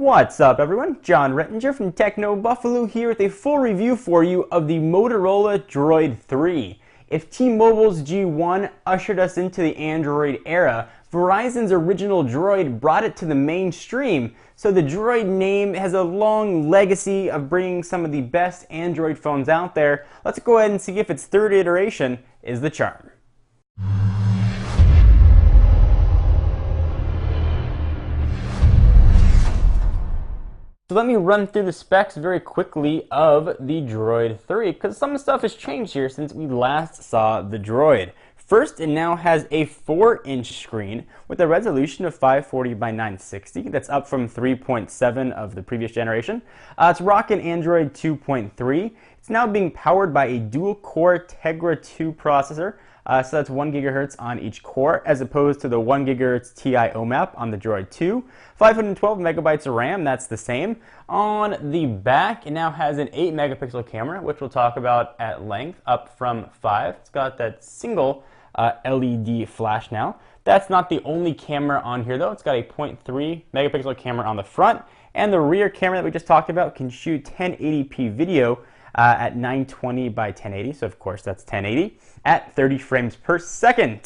What's up everyone, John Rettinger from Techno Buffalo here with a full review for you of the Motorola Droid 3. If T-Mobile's G1 ushered us into the Android era, Verizon's original Droid brought it to the mainstream, so the Droid name has a long legacy of bringing some of the best Android phones out there. Let's go ahead and see if its third iteration is the charm. So let me run through the specs very quickly of the Droid 3, because some stuff has changed here since we last saw the Droid. First, it now has a 4-inch screen with a resolution of 540 by 960. That's up from 3.7 of the previous generation. It's rocking Android 2.3. It's now being powered by a dual-core Tegra 2 processor. So that's 1 gigahertz on each core, as opposed to the 1 gigahertz TI OMAP on the Droid 2. 512 megabytes of RAM, that's the same. On the back, it now has an 8 megapixel camera, which we'll talk about at length, up from 5. It's got that single LED flash now. That's not the only camera on here though. It's got a 0.3 megapixel camera on the front, and the rear camera that we just talked about can shoot 1080p video at 920 by 1080, so of course that's 1080, at 30 frames per second.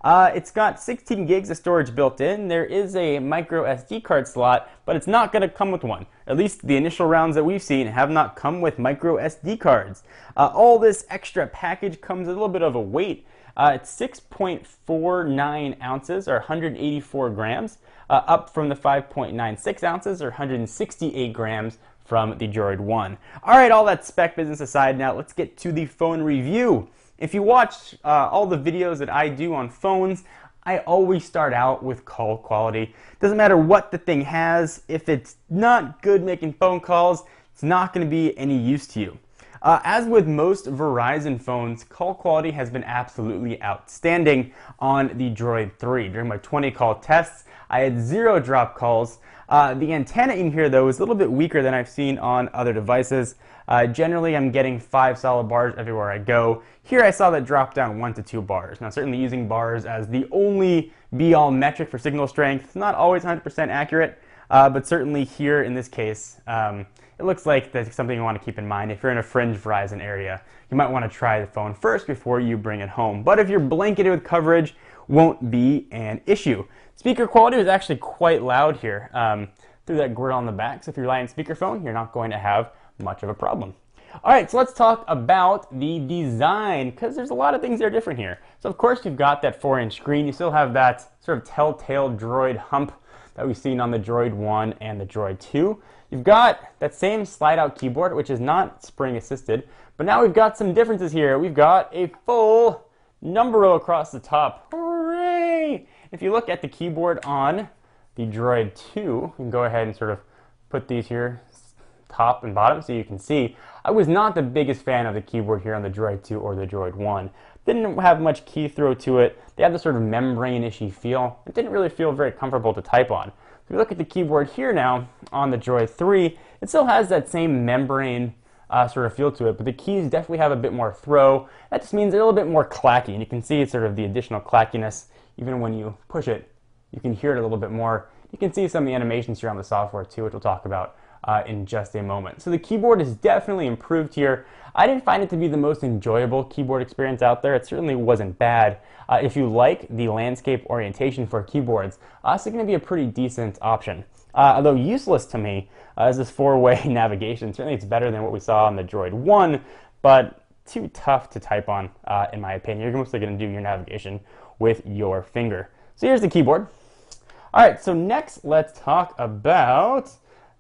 It's got 16 gigs of storage built in. There is a micro SD card slot, but it's not going to come with one. At least the initial rounds that we've seen have not come with micro SD cards. All this extra package comes a little bit of a weight. It's 6.49 ounces, or 184 grams, up from the 5.96 ounces, or 168 grams, from the Droid 1. Alright, all that spec business aside, now let's get to the phone review. If you watch all the videos that I do on phones, I always start out with call quality. Doesn't matter what the thing has, if it's not good making phone calls, it's not going to be any use to you. As with most Verizon phones, call quality has been absolutely outstanding on the Droid 3. During my 20 call tests, I had 0 drop calls. The antenna in here though is a little bit weaker than I've seen on other devices. Generally I'm getting 5 solid bars everywhere I go. Here I saw that drop down 1 to 2 bars. Now certainly using bars as the only be-all metric for signal strength is not always 100% accurate, but certainly here in this case, it looks like that's something you want to keep in mind. If you're in a fringe Verizon area, you might want to try the phone first before you bring it home. But if you're blanketed with coverage, won't be an issue. Speaker quality is actually quite loud here through that grill on the back. So if you're relying on speakerphone, you're not going to have much of a problem. All right, so let's talk about the design, because there's a lot of things that are different here. So of course you've got that 4-inch screen. You still have that sort of telltale Droid hump that we've seen on the Droid 1 and the Droid 2. You've got that same slide-out keyboard, which is not spring-assisted, but now we've got some differences here. We've got a full number row across the top. Hooray! If you look at the keyboard on the Droid 2, you can go ahead and sort of put these here, top and bottom, so you can see. I was not the biggest fan of the keyboard here on the Droid 2 or the Droid 1. Didn't have much key throw to it. They have this sort of membrane-ishy feel. It didn't really feel very comfortable to type on. If you look at the keyboard here now on the Droid 3, it still has that same membrane sort of feel to it, but the keys definitely have a bit more throw. That just means they're a little bit more clacky, and you can see sort of the additional clackiness. Even when you push it, you can hear it a little bit more. You can see some of the animations here on the software too, which we'll talk about in just a moment. So the keyboard is definitely improved here. I didn't find it to be the most enjoyable keyboard experience out there. It certainly wasn't bad. If you like the landscape orientation for keyboards, it's going to be a pretty decent option. Although useless to me is this 4-way navigation. Certainly it's better than what we saw on the Droid 1, but too tough to type on, in my opinion. You're mostly going to do your navigation with your finger. So here's the keyboard. All right, so next let's talk about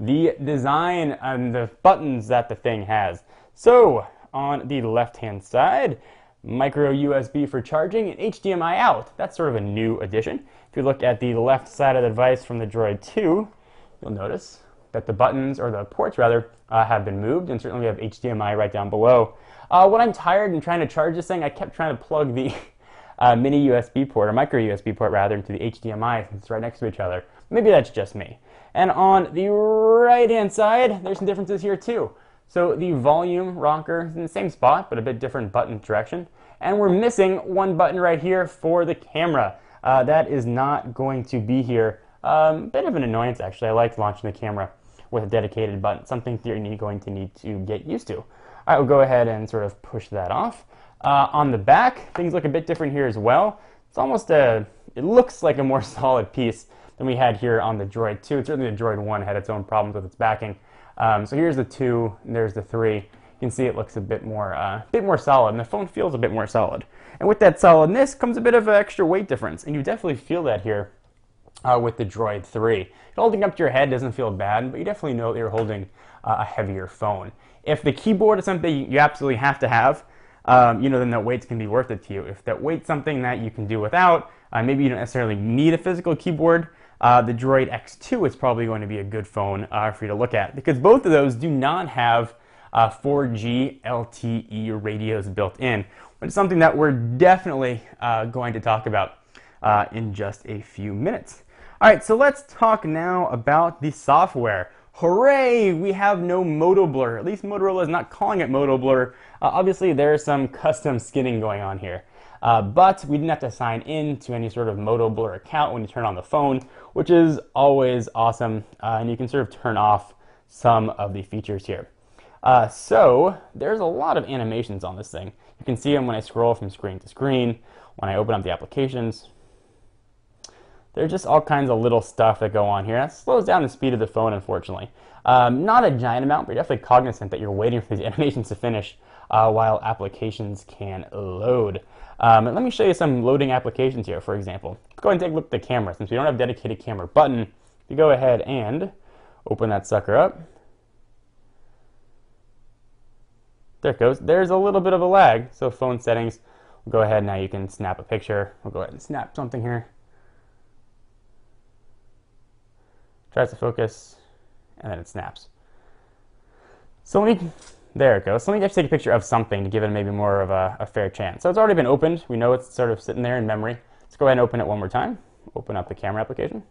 the design and the buttons that the thing has. So on the left-hand side, micro USB for charging and HDMI out. That's sort of a new addition. If you look at the left side of the device from the Droid 2, you'll notice that the buttons, or the ports rather, have been moved, and certainly we have HDMI right down below. When I'm tired and trying to charge this thing, I kept trying to plug the mini USB port, or micro USB port rather, into the HDMI since it's right next to each other. Maybe that's just me. And on the right-hand side, there's some differences here too. So the volume rocker is in the same spot, but a bit different button direction. And we're missing one button right here for the camera. That is not going to be here Bit of an annoyance, actually. I like launching the camera with a dedicated button, something you're going to need to get used to. I will go ahead and sort of push that off. On the back, things look a bit different here as well. It's almost it looks like a more solid piece than we had here on the Droid 2. Certainly the Droid 1 had its own problems with its backing. So here's the 2, and there's the 3. You can see it looks a bit more solid, and the phone feels a bit more solid. And with that solidness comes a bit of an extra weight difference, and you definitely feel that here with the Droid 3. Holding up to your head doesn't feel bad, but you definitely know that you're holding a heavier phone. If the keyboard is something you absolutely have to have, then that weight's going to be worth it to you. If that weight's something that you can do without, maybe you don't necessarily need a physical keyboard, the Droid X2 is probably going to be a good phone for you to look at, because both of those do not have 4G LTE radios built in, but it's something that we're definitely going to talk about in just a few minutes. All right, so let's talk now about the software. Hooray! We have no Moto Blur. At least Motorola is not calling it Moto Blur. Obviously, there's some custom skinning going on here. But we didn't have to sign in to any sort of Moto Blur account when you turn on the phone, which is always awesome. And you can sort of turn off some of the features here. So there's a lot of animations on this thing. You can see them when I scroll from screen to screen, when I open up the applications. There's just all kinds of little stuff that go on here. That slows down the speed of the phone, unfortunately. Not a giant amount, but you're definitely cognizant that you're waiting for these animations to finish while applications can load. And let me show you some loading applications here, for example. Let's go ahead and take a look at the camera. Since we don't have a dedicated camera button, if you go ahead and open that sucker up, there it goes. There's a little bit of a lag. So phone settings, we'll go ahead, now you can snap a picture. We'll go ahead and snap something here. Tries to focus, and then it snaps. So there it goes. So let me just take a picture of something to give it maybe more of a fair chance. So it's already been opened. We know it's sort of sitting there in memory. Let's go ahead and open it one more time. Open up the camera application.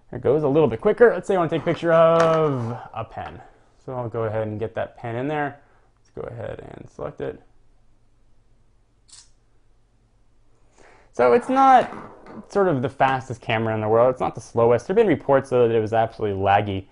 There it goes, a little bit quicker. Let's say I want to take a picture of a pen. So I'll go ahead and get that pen in there. Let's go ahead and select it. So it's not sort of the fastest camera in the world. It's not the slowest. There have been reports, though, that it was absolutely laggy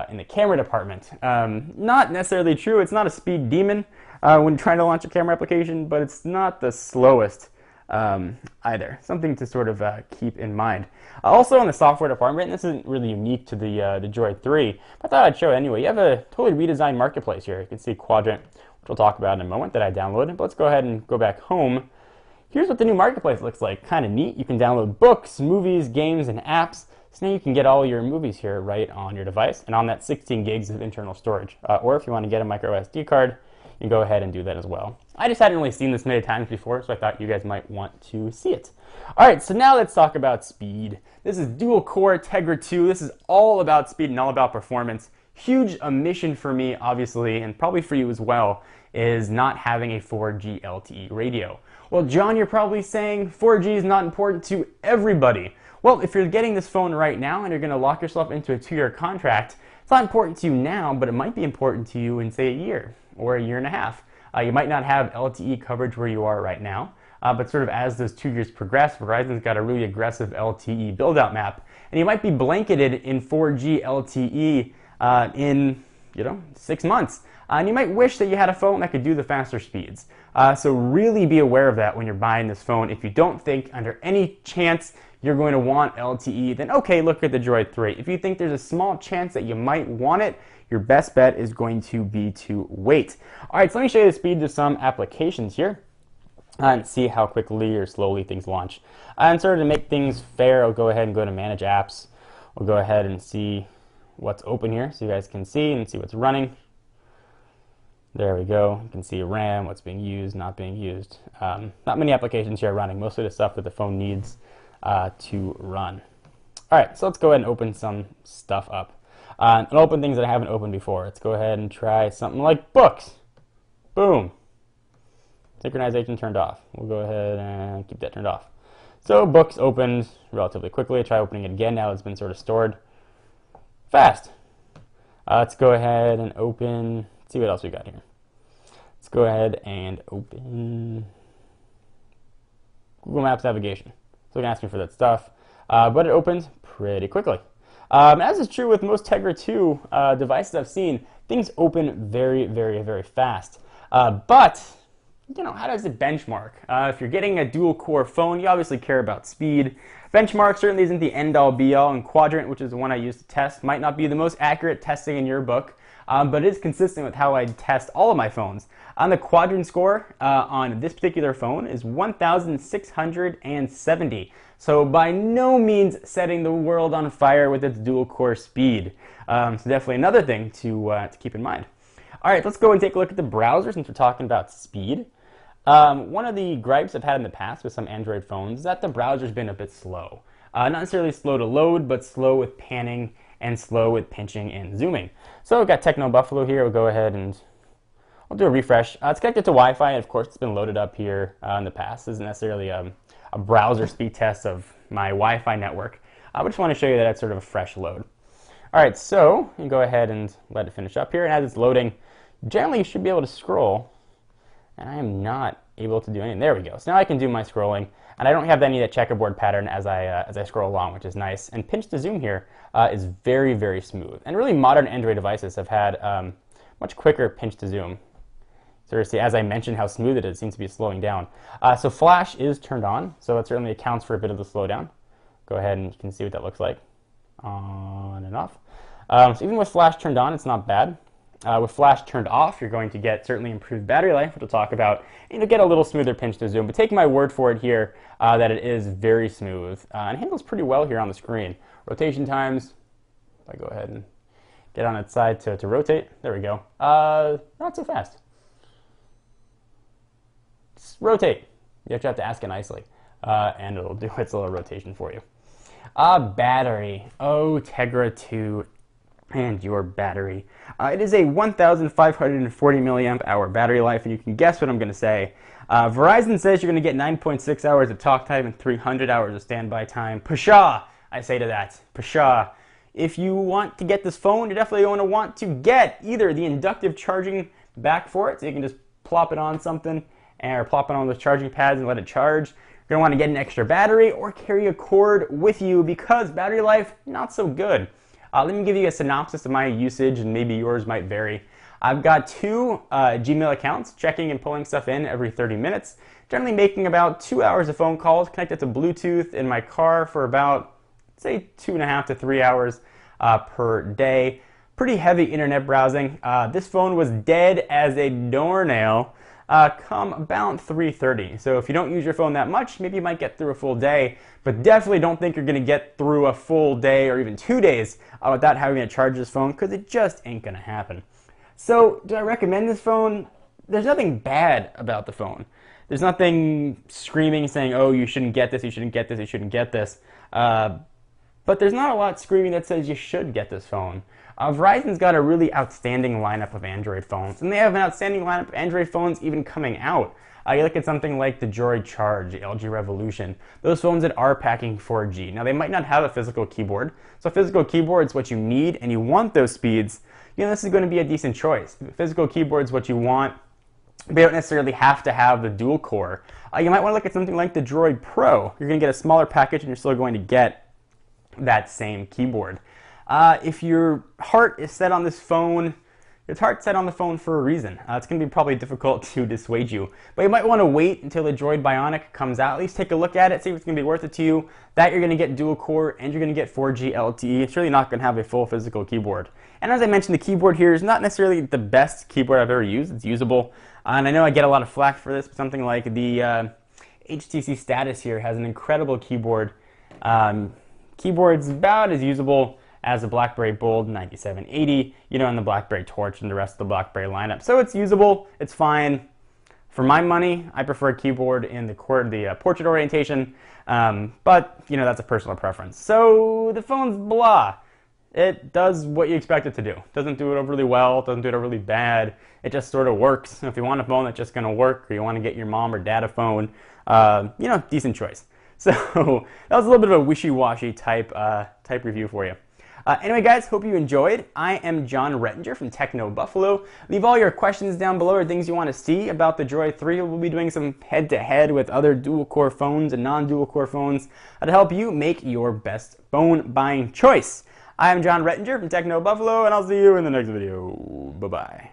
in the camera department. Not necessarily true. It's not a speed demon when trying to launch a camera application, but it's not the slowest either. Something to sort of keep in mind. Also in the software department, and this isn't really unique to the Droid 3, but I thought I'd show it anyway. You have a totally redesigned marketplace here. You can see Quadrant, which we'll talk about in a moment, that I downloaded. But let's go ahead and go back home. Here's what the new marketplace looks like. Kind of neat. You can download books, movies, games, and apps. So now you can get all your movies here right on your device and on that 16 gigs of internal storage. Or if you want to get a micro SD card, you can go ahead and do that as well. I just hadn't really seen this many times before, so I thought you guys might want to see it. All right, so now let's talk about speed. This is dual core Tegra 2. This is all about speed and all about performance. Huge omission for me, obviously, and probably for you as well, is not having a 4G LTE radio. Well, John, you're probably saying 4G is not important to everybody. Well, if you're getting this phone right now and you're going to lock yourself into a 2-year contract, it's not important to you now, but it might be important to you in, say, a year or a year and a half. You might not have LTE coverage where you are right now, but sort of as those 2 years progress, Verizon's got a really aggressive LTE build-out map, and you might be blanketed in 4G LTE in 6 months. And you might wish that you had a phone that could do the faster speeds. So really be aware of that when you're buying this phone. If you don't think under any chance you're going to want LTE, then okay, look at the Droid 3. If you think there's a small chance that you might want it, your best bet is going to be to wait. All right, so let me show you the speeds of some applications here and see how quickly or slowly things launch. And sort of to make things fair, I'll go ahead and go to Manage Apps. We'll go ahead and see what's open here so you guys can see and see what's running. There we go. You can see RAM, what's being used, not being used. Not many applications here are running, mostly the stuff that the phone needs to run. All right, so let's go ahead and open some stuff up. And open things that I haven't opened before. Let's go ahead and try something like books. Boom. Synchronization turned off. We'll go ahead and keep that turned off. So books opened relatively quickly. Try opening it again now it's been sort of stored. Fast. Let's go ahead and open, see what else we got here. Let's go ahead and open Google Maps navigation. So we can ask me for that stuff. but it opens pretty quickly. As is true with most Tegra 2 devices I've seen, things open very, very, very fast. But how does it benchmark? If you're getting a dual-core phone, you obviously care about speed. Benchmark certainly isn't the end-all, be-all, and Quadrant, which is the one I use to test, might not be the most accurate testing in your book, but it is consistent with how I test all of my phones. On the Quadrant score on this particular phone is 1,670. So by no means setting the world on fire with its dual-core speed. So definitely another thing to keep in mind. All right, let's go and take a look at the browser since we're talking about speed. One of the gripes I've had in the past with some Android phones is that the browser's been a bit slow. Not necessarily slow to load, but slow with panning and slow with pinching and zooming. So we've got Techno Buffalo here. We'll go ahead and I'll do a refresh. It's connected to Wi-Fi, and of course it's been loaded up here in the past. This isn't necessarily a browser speed test of my Wi-Fi network. I just want to show you that it's sort of a fresh load. All right, so you can go ahead and let it finish up here, and as it's loading, generally you should be able to scroll. And I am not able to do anything. There we go. So now I can do my scrolling, and I don't have any of that checkerboard pattern as I scroll along, which is nice. And pinch to zoom here is very, very smooth. And really modern Android devices have had much quicker pinch to zoom. Seriously, as I mentioned how smooth it is, it seems to be slowing down. So flash is turned on, so it certainly accounts for a bit of the slowdown. Go ahead and you can see what that looks like. On and off. So even with flash turned on, it's not bad. With flash turned off, you're going to get certainly improved battery life, which we'll talk about, and you'll get a little smoother pinch to zoom. But take my word for it here that it is very smooth and handles pretty well here on the screen. Rotation times, if I go ahead and get on its side to rotate, there we go. Not so fast. Just rotate. You have to ask it nicely, and it'll do its little rotation for you. Battery. Oh, Tegra 2. And your battery. It is a 1,540 milliamp hour battery life, and you can guess what I'm going to say. Verizon says you're going to get 9.6 hours of talk time and 300 hours of standby time. Pshaw, I say to that. Pshaw. If you want to get this phone, you're definitely going to want to get either the inductive charging back for it, so you can just plop it on something, or plop it on those charging pads and let it charge. You're going to want to get an extra battery or carry a cord with you because battery life, not so good. Let me give you a synopsis of my usage, and maybe yours might vary. I've got 2 Gmail accounts, checking and pulling stuff in every 30 minutes, generally making about 2 hours of phone calls, connected to Bluetooth in my car for about, say, 2.5 to 3 hours per day. Pretty heavy internet browsing. This phone was dead as a doornail come about 3:30. So if you don't use your phone that much, maybe you might get through a full day, but definitely don't think you're going to get through a full day or even 2 days without having to charge this phone, because it just ain't going to happen. So do I recommend this phone? There's nothing bad about the phone. There's nothing screaming saying, oh, you shouldn't get this, you shouldn't get this, you shouldn't get this. But there's not a lot screaming that says you should get this phone. Verizon's got a really outstanding lineup of Android phones, and they have an outstanding lineup of Android phones even coming out. You look at something like the Droid Charge, the LG Revolution, those phones that are packing 4G. Now, they might not have a physical keyboard, so physical keyboard is what you need, and you want those speeds. This is going to be a decent choice. Physical keyboard is what you want, but you don't necessarily have to have the dual core. You might want to look at something like the Droid Pro. You're going to get a smaller package, and you're still going to get that same keyboard. If your heart is set on this phone, your heart's set on the phone for a reason. It's going to be probably difficult to dissuade you. But you might want to wait until the Droid Bionic comes out. At least take a look at it, see if it's going to be worth it to you. That you're going to get dual core, and you're going to get 4G LTE. It's really not going to have a full physical keyboard. And as I mentioned, the keyboard here is not necessarily the best keyboard I've ever used. It's usable. And I know I get a lot of flack for this, but something like the HTC Status here has an incredible keyboard. Keyboard's about as usable as the BlackBerry Bold 9780, and the BlackBerry Torch and the rest of the BlackBerry lineup. So it's usable, it's fine. For my money, I prefer a keyboard in the portrait orientation, but that's a personal preference. So the phone's blah. It does what you expect it to do. It doesn't do it overly well, it doesn't do it overly bad. It just sort of works. If you want a phone that's just going to work, or you want to get your mom or dad a phone, decent choice. So that was a little bit of a wishy-washy type review for you. Anyway, guys, hope you enjoyed. I am John Rettinger from Techno Buffalo. Leave all your questions down below or things you want to see about the Droid 3. We'll be doing some head-to-head with other dual-core phones and non-dual-core phones to help you make your best phone buying choice. I am John Rettinger from Techno Buffalo, and I'll see you in the next video. Bye-bye.